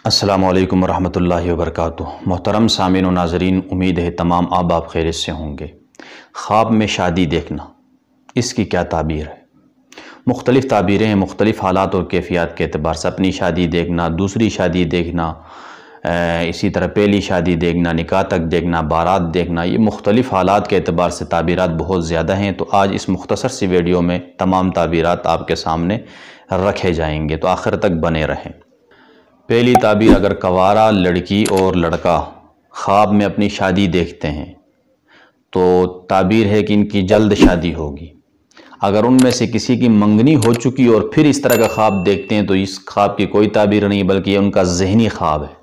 السلام علیکم ورحمۃ اللہ وبرکاتہ۔ محترم سامعین و ناظرین، امید ہے تمام آپ خیریت سے ہوں گے۔ خواب میں شادی دیکھنا، اس کی کیا تعبیر ہے؟ مختلف تعبیریں ہیں مختلف حالات اور کیفیات کے اعتبار سے۔ اپنی شادی دیکھنا، دوسری شادی دیکھنا، اسی طرح پہلی شادی دیکھنا، نکاح تک دیکھنا، بارات دیکھنا، یہ مختلف حالات کے اعتبار سے تعبیرات بہت زیادہ ہیں۔ تو آج اس مختصر سی ویڈیو میں تمام تعبیرات آپ کے سامنے رکھے جائیں گے، تو آخر تک بنے رہیں۔ پہلی تعبیر، اگر کنوارا لڑکی اور لڑکا خواب میں اپنی شادی دیکھتے ہیں تو تعبیر ہے کہ ان کی جلد شادی ہوگی۔ اگر ان میں سے کسی کی منگنی ہو چکی اور پھر اس طرح کا خواب دیکھتے ہیں تو اس خواب کی کوئی تعبیر نہیں، بلکہ یہ ان کا ذہنی خواب ہے۔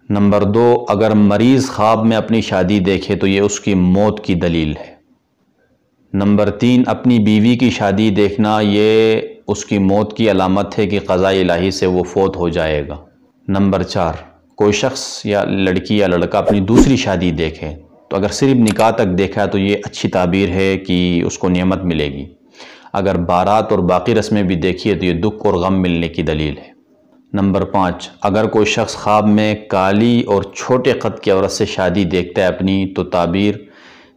نمبر 2، اگر مریض خواب میں اپنی شادی دیکھے تو یہ اس کی موت کی دلیل ہے۔ نمبر 3، اپنی بیوی کی شادی دیکھنا یہ اس کی موت کی علامت ہے کہ قضاء الہی سے وہ فوت ہو جائے گا۔ نمبر 4، کوئی شخص یا لڑکی یا لڑکا اپنی دوسری شادی دیکھے تو اگر صرف نکاح تک دیکھا تو یہ اچھی تعبیر ہے کہ اس کو نعمت ملے گی۔ اگر بارات اور باقی رسمیں بھی دیکھیے تو یہ دکھ اور غم ملنے کی دلیل ہے۔ نمبر 5، اگر کوئی شخص خواب میں کالی اور چھوٹے قد کی عورت سے شادی دیکھتا ہے اپنی، تو تعبیر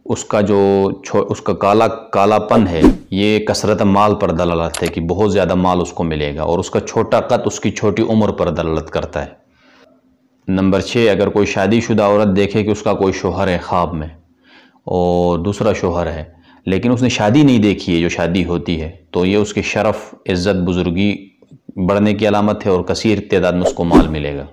اس کا کالا پن ہے، یہ کثرت مال پر دلالت ہے کہ بہت زیادہ مال اس کو ملے گا، اور اس کا چھوٹا قد اس کی چھوٹی عمر پر دلالت کرتا ہے۔ نمبر 6، اگر کوئی شادی شدہ عورت دیکھے کہ اس کا کوئی شوہر ہے خواب میں اور دوسرا شوہر ہے، لیکن اس نے شادی نہیں دیکھی ہے جو شادی ہوتی ہے، تو یہ اس کی شرف، عزت، بزرگی بڑھنے کی علامت ہے اور کثیر تعداد میں اس کو مال ملے گا۔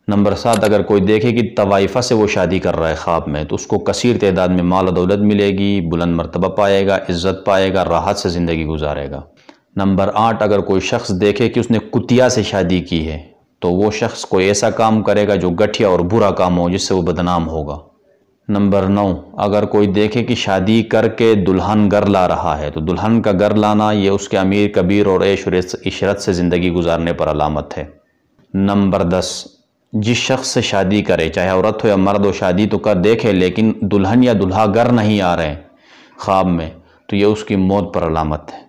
نمبر 7، اگر کوئی دیکھے کہ طوائفہ سے وہ شادی کر رہا ہے خواب میں تو اس کو کثیر تعداد میں مال و دولت ملے گی، بلند مرتبہ پائے گا، عزت پائے گا، راحت سے زندگی گزارے گا۔ نمبر 8، اگر کوئی شخص دیکھے کہ اس نے کتیا سے شادی کی ہے تو وہ شخص کوئی ایسا کام کرے گا جو گٹھیا اور برا کام ہو، جس سے وہ بدنام ہوگا۔ نمبر 9، اگر کوئی دیکھے کہ شادی کر کے دلہن گھر لا رہا ہے تو دلہن کا گھر لانا یہ اس کے امیر کبیر اور عیش و عشرت سے زندگی گزارنے پر علامت ہے۔ نمبر 10، جس شخص سے شادی کرے، چاہے عورت ہو یا مرد ہو، شادی تو کر دیکھے لیکن دلہن یا دلہا گھر نہیں آ رہے خواب میں، تو یہ اس کی موت پر علامت ہے۔